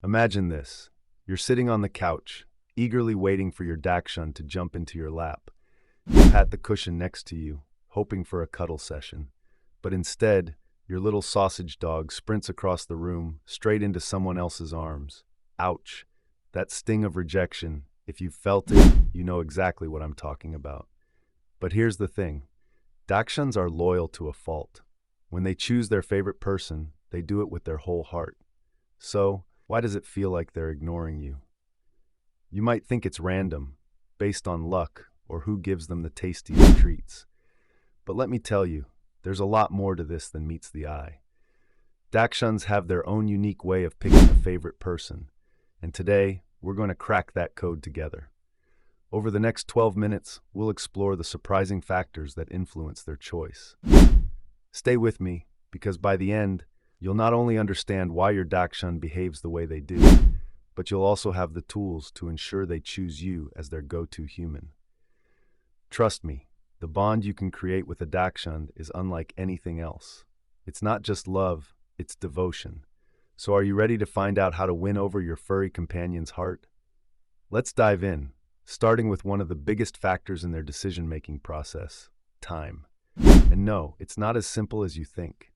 Imagine this. You're sitting on the couch, eagerly waiting for your Dachshund to jump into your lap. You pat the cushion next to you, hoping for a cuddle session. But instead, your little sausage dog sprints across the room, straight into someone else's arms. Ouch. That sting of rejection, if you've felt it, you know exactly what I'm talking about. But here's the thing. Dachshunds are loyal to a fault. When they choose their favorite person, they do it with their whole heart. So, why does it feel like they're ignoring you? You might think it's random, based on luck or who gives them the tastiest treats. But let me tell you, there's a lot more to this than meets the eye. Dachshunds have their own unique way of picking a favorite person, and today, we're going to crack that code together. Over the next 12 minutes, we'll explore the surprising factors that influence their choice. Stay with me, because by the end, you'll not only understand why your Dachshund behaves the way they do, but you'll also have the tools to ensure they choose you as their go-to human. Trust me, the bond you can create with a Dachshund is unlike anything else. It's not just love, it's devotion. So are you ready to find out how to win over your furry companion's heart? Let's dive in, starting with one of the biggest factors in their decision-making process, time. And no, it's not as simple as you think.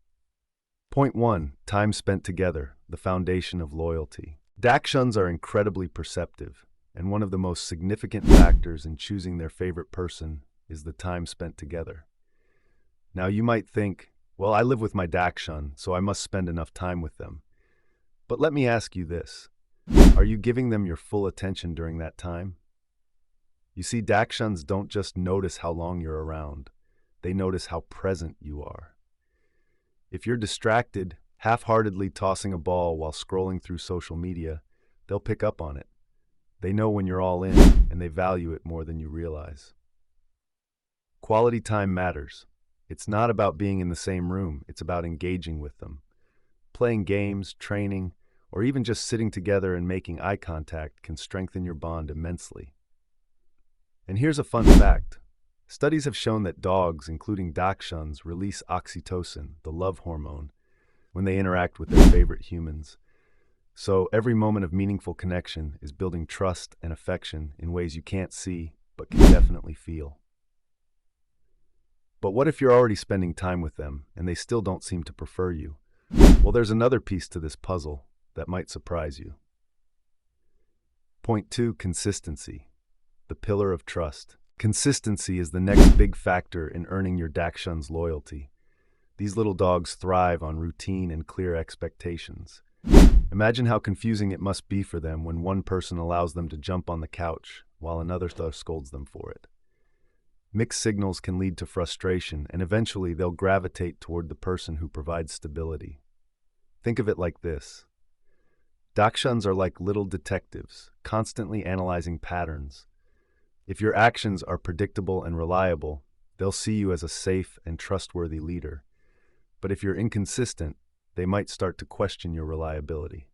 Point 1. Time spent together, the foundation of loyalty. Dachshunds are incredibly perceptive, and one of the most significant factors in choosing their favorite person is the time spent together. Now you might think, well, I live with my Dachshund, so I must spend enough time with them. But let me ask you this. Are you giving them your full attention during that time? You see, Dachshunds don't just notice how long you're around. They notice how present you are. If you're distracted, half-heartedly tossing a ball while scrolling through social media, they'll pick up on it. They know when you're all in, and they value it more than you realize. Quality time matters. It's not about being in the same room, it's about engaging with them. Playing games, training, or even just sitting together and making eye contact can strengthen your bond immensely. And here's a fun fact. Studies have shown that dogs, including Dachshunds, release oxytocin, the love hormone, when they interact with their favorite humans. So every moment of meaningful connection is building trust and affection in ways you can't see, but can definitely feel. But what if you're already spending time with them and they still don't seem to prefer you? Well, there's another piece to this puzzle that might surprise you. Point 2. Consistency, the pillar of trust. Consistency is the next big factor in earning your Dachshund's loyalty. These little dogs thrive on routine and clear expectations. Imagine how confusing it must be for them when one person allows them to jump on the couch while another scolds them for it. Mixed signals can lead to frustration, and eventually they'll gravitate toward the person who provides stability. Think of it like this. Dachshunds are like little detectives, constantly analyzing patterns. If your actions are predictable and reliable, they'll see you as a safe and trustworthy leader. But if you're inconsistent, they might start to question your reliability.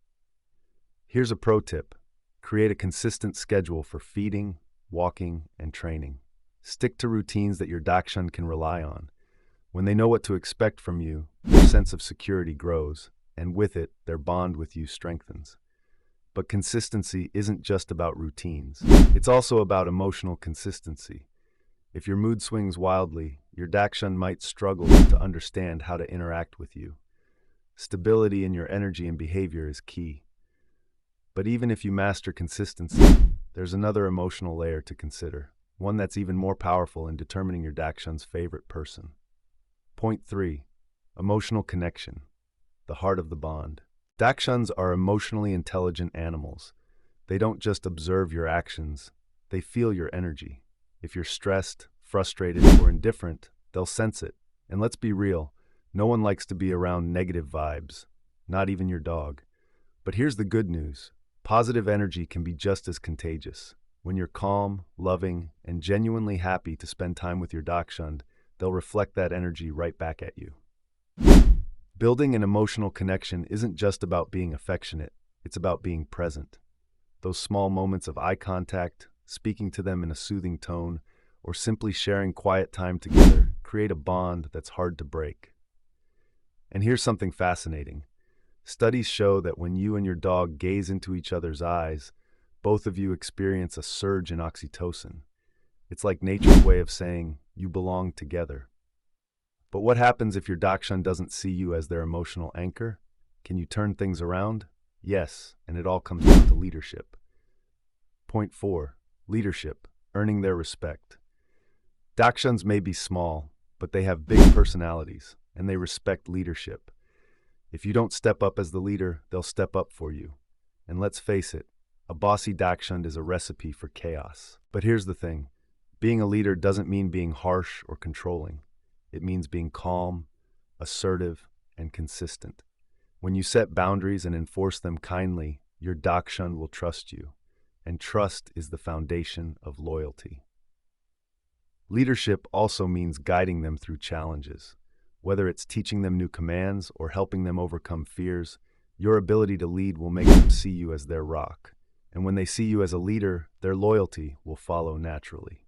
Here's a pro tip. Create a consistent schedule for feeding, walking, and training. Stick to routines that your Dachshund can rely on. When they know what to expect from you, their sense of security grows, and with it, their bond with you strengthens. But consistency isn't just about routines. It's also about emotional consistency. If your mood swings wildly, your Dachshund might struggle to understand how to interact with you. Stability in your energy and behavior is key. But even if you master consistency, there's another emotional layer to consider, one that's even more powerful in determining your Dachshund's favorite person. Point 3. Emotional connection, the heart of the bond. Dachshunds are emotionally intelligent animals. They don't just observe your actions, they feel your energy. If you're stressed, frustrated, or indifferent, they'll sense it. And let's be real, no one likes to be around negative vibes, not even your dog. But here's the good news. Positive energy can be just as contagious. When you're calm, loving, and genuinely happy to spend time with your Dachshund, they'll reflect that energy right back at you. Building an emotional connection isn't just about being affectionate, it's about being present. Those small moments of eye contact, speaking to them in a soothing tone, or simply sharing quiet time together create a bond that's hard to break. And here's something fascinating. Studies show that when you and your dog gaze into each other's eyes, both of you experience a surge in oxytocin. It's like nature's way of saying, you belong together. But what happens if your Dachshund doesn't see you as their emotional anchor? Can you turn things around? Yes, and it all comes down to leadership. Point 4. Leadership, earning their respect. Dachshunds may be small, but they have big personalities, and they respect leadership. If you don't step up as the leader, they'll step up for you. And let's face it, a bossy Dachshund is a recipe for chaos. But here's the thing. Being a leader doesn't mean being harsh or controlling. It means being calm, assertive, and consistent. When you set boundaries and enforce them kindly, your Dachshund will trust you. And trust is the foundation of loyalty. Leadership also means guiding them through challenges. Whether it's teaching them new commands or helping them overcome fears, your ability to lead will make them see you as their rock. And when they see you as a leader, their loyalty will follow naturally.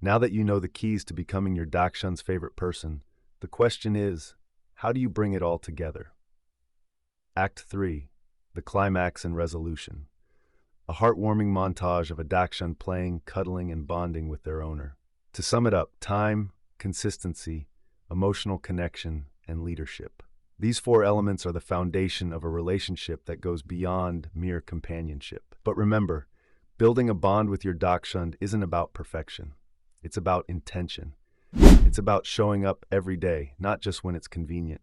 Now that you know the keys to becoming your Dachshund's favorite person, the question is, how do you bring it all together? Act 3. The climax and resolution. A heartwarming montage of a Dachshund playing, cuddling, and bonding with their owner. To sum it up, time, consistency, emotional connection, and leadership. These 4 elements are the foundation of a relationship that goes beyond mere companionship. But remember, building a bond with your Dachshund isn't about perfection. It's about intention. It's about showing up every day, not just when it's convenient.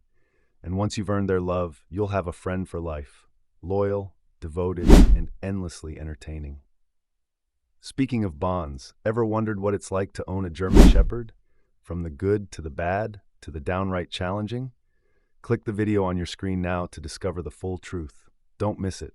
And once you've earned their love, you'll have a friend for life. Loyal, devoted, and endlessly entertaining. Speaking of bonds, ever wondered what it's like to own a German Shepherd? From the good to the bad to the downright challenging? Click the video on your screen now to discover the full truth. Don't miss it.